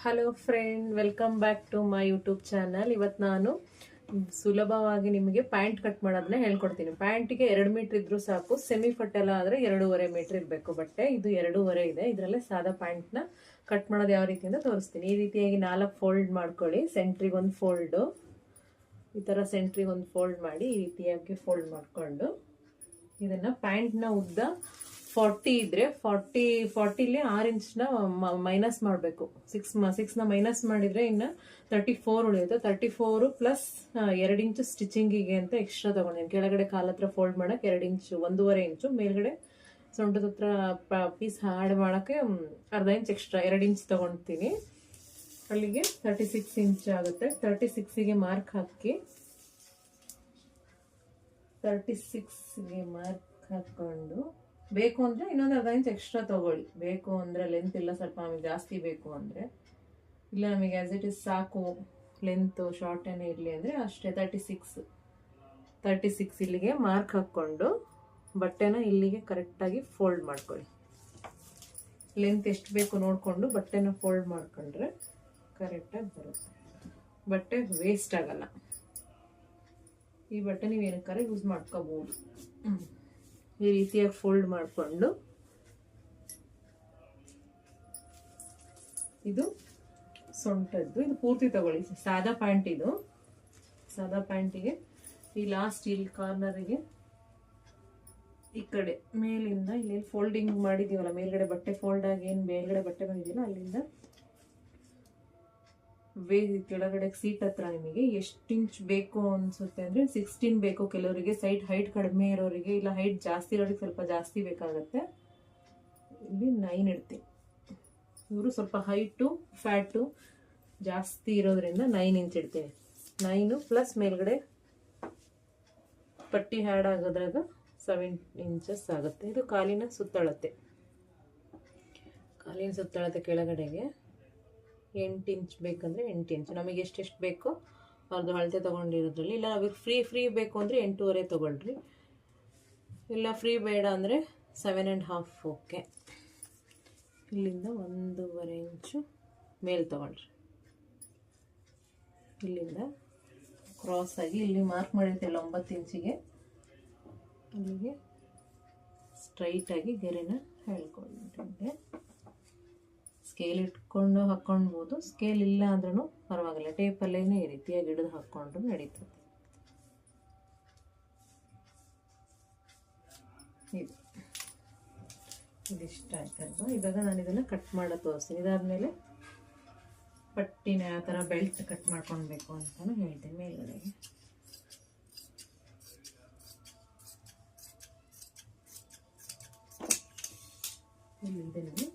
Hello friend, welcome back to my YouTube channel. ಇವತ್ತು ನಾನು ಸುಲಭವಾಗಿ ನಿಮಗೆ ಪ್ಯಾಂಟ್ ಕಟ್ ಮಾಡೋದನ್ನ ಹೇಳ್ಕೊಡ್ತೀನಿ. ಪ್ಯಾಂಟಿಗೆ 2 ಮೀಟರ್ ಇದ್ರೂ ಸಾಕು. ಸೆಮಿ ಫಟ್ಟೆಲ್ಲ ಆದರೆ 2.5 ಮೀಟರ್ ಇರಬೇಕು ಬಟ್ಟೆ. ಇದು 2.5 ಇದೆ. ಇದರಲ್ಲೇ ಸಾದಾ ಪ್ಯಾಂಟ್ನ ಕಟ್ ಮಾಡೋದು ಯಾವ ರೀತಿ ಅಂತ ತೋರಿಸ್ತೀನಿ. ಈ ರೀತಿಯಾಗಿ 4 ಫೋಲ್ಡ್ ಮಾಡ್ಕೊಳ್ಳಿ. ಸೆಂಟ್ರಿಗೆ ಒಂದು ಫೋಲ್ಡು, ಈ ಥರ ಸೆಂಟ್ರಿಗೆ ಒಂದು ಫೋಲ್ಡ್ ಮಾಡಿ ಈ ರೀತಿಯಾಗಿ ಫೋಲ್ಡ್ ಮಾಡಿಕೊಂಡು ಇದನ್ನು ಪ್ಯಾಂಟ್ನ ಉದ್ದ 40 ಇದ್ರೆ 40ಲಿ 6 ಇಂಚ್ನ ಮೈನಸ್ ಮಾಡಬೇಕು. 6ನ ಮೈನಸ್ ಮಾಡಿದ್ರೆ ಇನ್ನು 34 ಉಳಿಯುತ್ತೆ. 34 ಪ್ಲಸ್ 2 ಇಂಚು ಸ್ಟಿಚಿಂಗಿಗೆ ಅಂತ ಎಕ್ಸ್ಟ್ರಾ ತಗೊಂಡಿದ್ದೀನಿ. ಕೆಳಗಡೆ ಕಾಲ ಹತ್ರ ಫೋಲ್ಡ್ ಮಾಡಕ್ಕೆ 2 ಇಂಚು, 1.5 ಇಂಚು, ಮೇಲ್ಗಡೆ ಸೊಂಟದ ಹತ್ರ ಪೀಸ್ ಆ್ಯಡ್ ಮಾಡೋಕ್ಕೆ ಅರ್ಧ ಇಂಚ್ ಎಕ್ಸ್ಟ್ರಾ 2 ಇಂಚ್ ತಗೊಳ್ತೀನಿ. ಅಲ್ಲಿಗೆ 36 ಇಂಚ್ ಆಗುತ್ತೆ. 36ಗೆ ಮಾರ್ಕ್ ಹಾಕಿ 36ಗೆ ಮಾರ್ಕ್ ಹಾಕೊಂಡು ಬೇಕು ಅಂದರೆ ಇನ್ನೊಂದು ಅರ್ಧ ಇಂಚ್ ಎಕ್ಸ್ಟ್ರಾ ತೊಗೊಳ್ಳಿ. ಬೇಕು ಅಂದರೆ ಲೆಂತ್ ಇಲ್ಲ, ಸ್ವಲ್ಪ ನಮಗೆ ಜಾಸ್ತಿ ಬೇಕು ಅಂದರೆ, ಇಲ್ಲ ನಮಗೆ ಆ್ಯಸ್ ಇಟ್ ಇಸ್ ಸಾಕು ಲೆಂತು ಶಾರ್ಟ್ ಏನೇ ಇರಲಿ ಅಂದರೆ ಅಷ್ಟೇ. 36 ಇಲ್ಲಿಗೆ ಮಾರ್ಕ್ ಹಾಕ್ಕೊಂಡು ಬಟ್ಟೆನ ಇಲ್ಲಿಗೆ ಕರೆಕ್ಟಾಗಿ ಫೋಲ್ಡ್ ಮಾಡ್ಕೊಳ್ಳಿ. ಲೆಂತ್ ಎಷ್ಟು ಬೇಕು ನೋಡಿಕೊಂಡು ಬಟ್ಟೆನ ಫೋಲ್ಡ್ ಮಾಡ್ಕೊಂಡ್ರೆ ಕರೆಕ್ಟಾಗಿ ಬರುತ್ತೆ. ಬಟ್ಟೆ ವೇಸ್ಟ್ ಆಗಲ್ಲ. ಈ ಬಟ್ಟೆ ನೀವು ಏನಕ್ಕಾರ ಯೂಸ್ ಮಾಡ್ಕೋಬೋದು. ಈ ರೀತಿಯಾಗಿ ಫೋಲ್ಡ್ ಮಾಡಿಕೊಂಡು ಇದು ಸೊಂಟದ್ದು, ಇದು ಪೂರ್ತಿ ತಗೊಳ್ಳಿ. ಸಾದಾ ಪ್ಯಾಂಟ್ ಇದು. ಸಾದಾ ಪ್ಯಾಂಟಿಗೆ ಈ ಲಾಸ್ಟ್ ಇಲ್ಲಿ ಕಾರ್ನರಿಗೆ ಈ ಕಡೆ ಮೇಲಿಂದ ಇಲ್ಲಿ ಫೋಲ್ಡಿಂಗ್ ಮಾಡಿದೀವಲ್ಲ, ಮೇಲ್ಗಡೆ ಬಟ್ಟೆ ಫೋಲ್ಡ್ ಆಗಿ ಏನು ಮೇಲ್ಗಡೆ ಬಟ್ಟೆ ಬಂದಿದೆಯಲ್ಲ ಅಲ್ಲಿಂದ ಕೆಳಗಡೆ ಸೀಟ್ ಹತ್ರ ನಿಮಗೆ ಎಷ್ಟು ಇಂಚ್ ಬೇಕು ಅನ್ಸುತ್ತೆ ಅಂದರೆ 16 ಬೇಕು ಕೆಲವರಿಗೆ. ಸೈಡ್ ಹೈಟ್ ಕಡಿಮೆ ಇರೋರಿಗೆ, ಇಲ್ಲ ಹೈಟ್ ಜಾಸ್ತಿ ಇರೋರಿಗೆ ಸ್ವಲ್ಪ ಜಾಸ್ತಿ ಬೇಕಾಗುತ್ತೆ. ಇಲ್ಲಿ 9 ಇಡ್ತೀನಿ. ಇವರು ಸ್ವಲ್ಪ ಹೈಟು ಫ್ಯಾಟು ಜಾಸ್ತಿ ಇರೋದ್ರಿಂದ 9 ಇಂಚ್ ಇಡ್ತೀನಿ. 9 ಪ್ಲಸ್ ಮೇಲ್ಗಡೆ ಪಟ್ಟಿ ಹ್ಯಾಡ್ ಆಗೋದ್ರಾಗ 7 ಇಂಚಸ್ ಆಗುತ್ತೆ. ಇದು ಕಾಲಿನ ಸುತ್ತಳತೆ. ಕಾಲಿನ ಸುತ್ತಳತೆ ಕೆಳಗಡೆಗೆ 8 ಇಂಚ್ ಬೇಕಂದರೆ 8 ಇಂಚ್, ನಮಗೆ ಎಷ್ಟೆಷ್ಟು ಬೇಕೋ ಅವ್ರದ್ದು ಅಳತೆ ತೊಗೊಂಡಿರೋದ್ರಲ್ಲಿ. ಇಲ್ಲ ನಮಗೆ ಫ್ರೀ ಬೇಕು ಅಂದರೆ 8.5 ತೊಗೊಳ್ರಿ. ಇಲ್ಲ ಫ್ರೀ ಬೇಡ ಅಂದರೆ 7.5 ಓಕೆ. ಇಲ್ಲಿಂದ 1.5 ಇಂಚು ಮೇಲೆ ತೊಗೊಳ್ರಿ. ಇಲ್ಲಿಂದ ಕ್ರಾಸ್ ಆಗಿ ಇಲ್ಲಿ ಮಾರ್ಕ್ ಮಾಡಿರ್ತಿಲ್ಲ 9 ಇಂಚಿಗೆ, ಅಲ್ಲಿಗೆ ಸ್ಟ್ರೈಟಾಗಿ ಗೆರೆನ ಹೇಳ್ಕೊಂಡ್ರೆ ಸ್ಕೇಲ್ ಇಟ್ಕೊಂಡು ಹಾಕ್ಕೊಳ್ಬೋದು. ಸ್ಕೇಲ್ ಇಲ್ಲ ಅಂದ್ರೂ ಪರವಾಗಿಲ್ಲ, ಟೇಪಲ್ಲೇ ಈ ರೀತಿಯಾಗಿ ಹಿಡಿದು ಹಾಕ್ಕೊಂಡ್ರು ನಡೀತದೆ. ಇದಿಷ್ಟ ಆಯ್ತಲ್ವಾ. ಇವಾಗ ನಾನು ಇದನ್ನು ಕಟ್ ಮಾಡೋದು ತೋರಿಸ್ತೀನಿ. ಇದಾದಮೇಲೆ ಪಟ್ಟಿನ ಆ ಥರ ಬೆಲ್ಟ್ ಕಟ್ ಮಾಡ್ಕೊಳ್ಬೇಕು ಅಂತಲೂ ಹೇಳ್ತೀನಿ. ಮೇಲ್ಗಡೆಗೆ ಇಲ್ಲಿದೆ ನೋಡಿ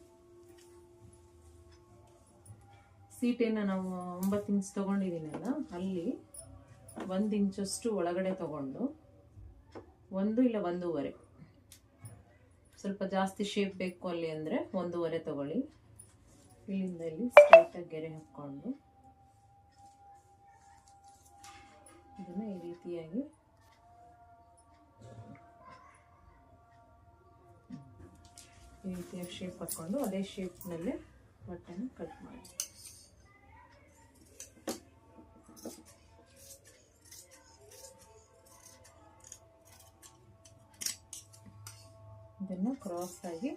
ಸೀಟೇನ ನಾವು 9 ಇಂಚ್ ತೊಗೊಂಡಿದ್ದೀನಲ್ಲ, ಅಲ್ಲಿ 1 ಇಂಚಷ್ಟು ಒಳಗಡೆ ತೊಗೊಂಡು 1 ಇಲ್ಲ 1.5, ಸ್ವಲ್ಪ ಜಾಸ್ತಿ ಶೇಪ್ ಬೇಕು ಅಲ್ಲಿ ಅಂದರೆ 1.5 ತೊಗೊಳ್ಳಿ. ಇಲ್ಲಿಂದ ಇಲ್ಲಿ ಸ್ಟ್ರೈಟಾಗಿ ಗೆರೆ ಹಾಕ್ಕೊಂಡು ಇದನ್ನು ಈ ರೀತಿಯಾಗಿ ಶೇಪ್ ಹಾಕ್ಕೊಂಡು ಅದೇ ಶೇಪ್ನಲ್ಲೇ ಬಟ್ಟೆನ ಕಟ್ ಮಾಡಿ ಇದನ್ನು ಕ್ರಾಸ್ ಆಗಿ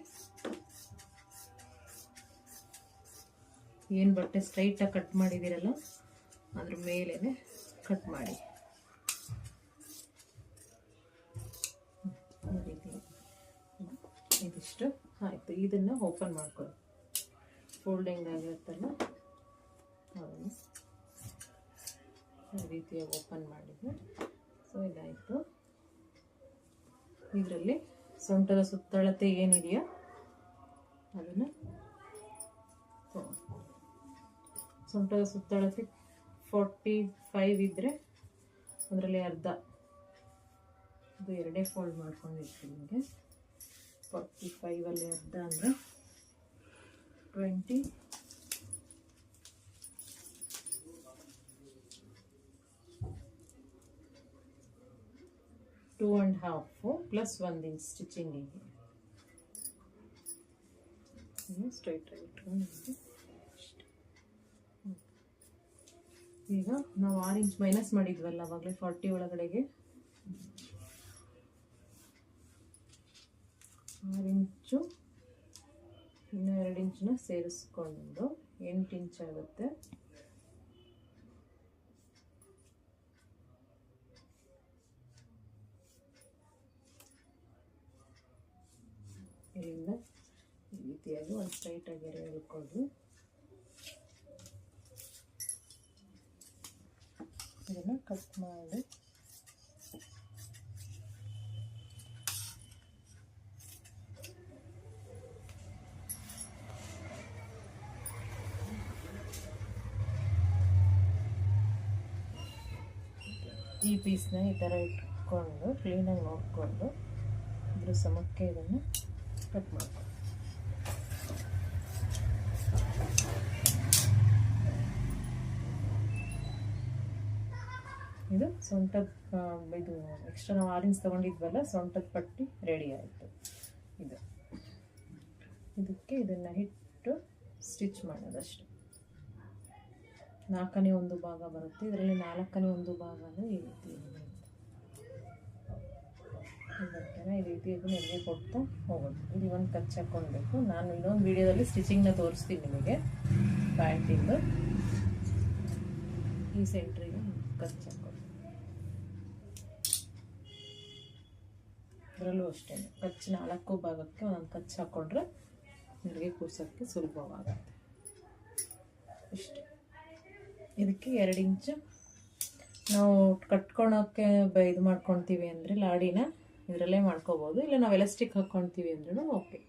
ಏನು ಬಟ್ಟೆ ಸ್ಟ್ರೈಟಾಗಿ ಕಟ್ ಮಾಡಿದ್ದೀರಲ್ಲ ಅದ್ರ ಮೇಲೇನೆ ಕಟ್ ಮಾಡಿ. ಈ ರೀತಿ ಇದಿಷ್ಟು ಆಯಿತು. ಇದನ್ನು ಓಪನ್ ಮಾಡ್ಕೊಳ್ಳಿ. ಫೋಲ್ಡಿಂಗ್ ಆಗಿರುತ್ತಲ್ಲ ಅದನ್ನು ಈ ರೀತಿಯಾಗಿ ಓಪನ್ ಮಾಡಿದ್ವಿ. ಸೊ ಇದಾಯಿತು. ಇದರಲ್ಲಿ ಸೊಂಟದ ಸುತ್ತಳತೆ ಏನಿದೆಯೋ ಅದನ್ನು ಸೊಂಟದ ಸುತ್ತಳತೆ 45 ಇದ್ದರೆ ಅದರಲ್ಲಿ ಅರ್ಧ, ಇದು 2 ಫೋಲ್ಡ್ ಮಾಡ್ಕೊಂಡಿರ್ತೀನಿ. ನಿಮಗೆ 45ಅಲ್ಲಿ ಅರ್ಧ ಅಂದರೆ 20, 2.5 ಪ್ಲಸ್ 1 ಇಂಚ್ ಸ್ಟಿಚಿಂಗಿಗೆ. ಸ್ಟ್ರೈಟ್ ಆಗಿ ಇಟ್ಕೊಂಡು ಈಗ ನಾವು 6 ಇಂಚ್ ಮೈನಸ್ ಮಾಡಿದ್ವಲ್ಲ ಅವಾಗಲೇ 40 ಒಳಗಡೆಗೆ 6 ಇಂಚು ಇನ್ನು 2 ಇಂಚನ್ನ ಸೇರಿಸ್ಕೊಂಡು 8 ಇಂಚ್ ಆಗುತ್ತೆ. ಇಲ್ಲಿಂದ ಈ ರೀತಿಯಾಗಿ ಒಂದು ಸ್ಟ್ರೈಟಾಗಿ ಗೆರೆ ಎಳ್ಕೊಂಡು ಇದನ್ನು ಕಟ್ ಮಾಡಿ ಈ ಪೀಸ್ನ ಈ ಥರ ಇಟ್ಕೊಂಡು ಕ್ಲೀನಾಗಿ ನೋಡಿಕೊಂಡು ಇದ್ರ ಸಮಕ್ಕೆ ಇದನ್ನು ಕಟ್ ಮಾಡ್ಕೊಂಡು ಇದು ಸೊಂಟದ ಇದು ಎಕ್ಸ್ಟ್ರಾ ನಾವು 6 ಇಂಚ್ ತೊಗೊಂಡಿದ್ವಲ್ಲ ಸೊಂಟದ ಪಟ್ಟಿ ರೆಡಿ ಆಯಿತು. ಇದಕ್ಕೆ ಇದನ್ನು ಇಟ್ಟು ಸ್ಟಿಚ್ ಮಾಡೋದಷ್ಟೆ. 4ನೇ ಒಂದು ಭಾಗ ಬರುತ್ತೆ, ಇದರಲ್ಲಿ 4ನೇ ಒಂದು ಭಾಗನೂ ಈ ರೀತಿ ಬರ್ತೇನೆ. ಈ ರೀತಿ ಇದನ್ನ ಎಲ್ಲಿ ಕೊಡ್ತಾ ಹೋಗೋದು. ಇಲ್ಲಿ ಒಂದು ಕಚ್ ಹಾಕ್ಕೊಳ್ಬೇಕು. ನಾನು ಇನ್ನೊಂದು ವಿಡಿಯೋದಲ್ಲಿ ಸ್ಟಿಚಿಂಗ್ನ ತೋರಿಸ್ತೀನಿ ನಿಮಗೆ. ಪ್ಯಾಂಟಿಂದು ಈ ಸೆಂಟ್ರಿಗೆ ಕಚ್ ಹಾಕೋದು. ಅದರಲ್ಲೂ ಅಷ್ಟೇ ಕಚ್ 4 ಭಾಗಕ್ಕೆ ಒಂದೊಂದು ಕಚ್ ಹಾಕ್ಕೊಂಡ್ರೆ ನಿಮಗೆ ಕೂರ್ಸೋಕ್ಕೆ ಸುಲಭವಾಗುತ್ತೆ. ಇಷ್ಟೇ. ಇದಕ್ಕೆ 2 ಇಂಚು ನಾವು ಕಟ್ಕೊಳಕ್ಕೆ ಇದು ಮಾಡ್ಕೊತೀವಿ ಅಂದರೆ ಲಾಡಿನ ಇದರಲ್ಲೇ ಮಾಡ್ಕೋಬೋದು, ಇಲ್ಲ ನಾವು ಎಲಾಸ್ಟಿಕ್ ಹಾಕ್ಕೊತೀವಿ ಅಂದ್ರೂ ಓಕೆ.